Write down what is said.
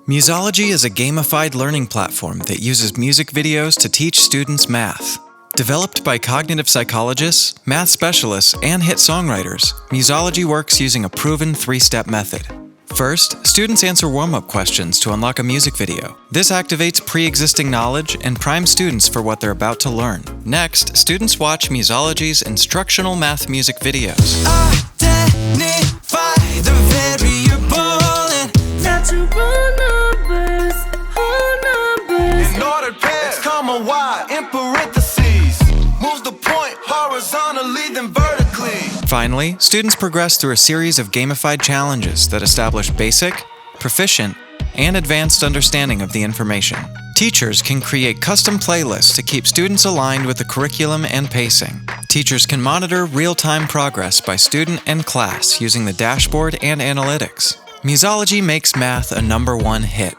Muzology is a gamified learning platform that uses music videos to teach students math. Developed by cognitive psychologists, math specialists, and hit songwriters, Muzology works using a proven three-step method. First, students answer warm-up questions to unlock a music video. This activates pre-existing knowledge and primes students for what they're about to learn. Next, students watch Muzology's instructional math music videos. Identify the variable and natural numbers, whole numbers. In ordered pairs, comma y in parentheses. Moves the point horizontally then vertically. Finally, students progress through a series of gamified challenges that establish basic, proficient, and advanced understanding of the information. Teachers can create custom playlists to keep students aligned with the curriculum and pacing. Teachers can monitor real-time progress by student and class using the dashboard and analytics. Muzology makes math a #1 hit.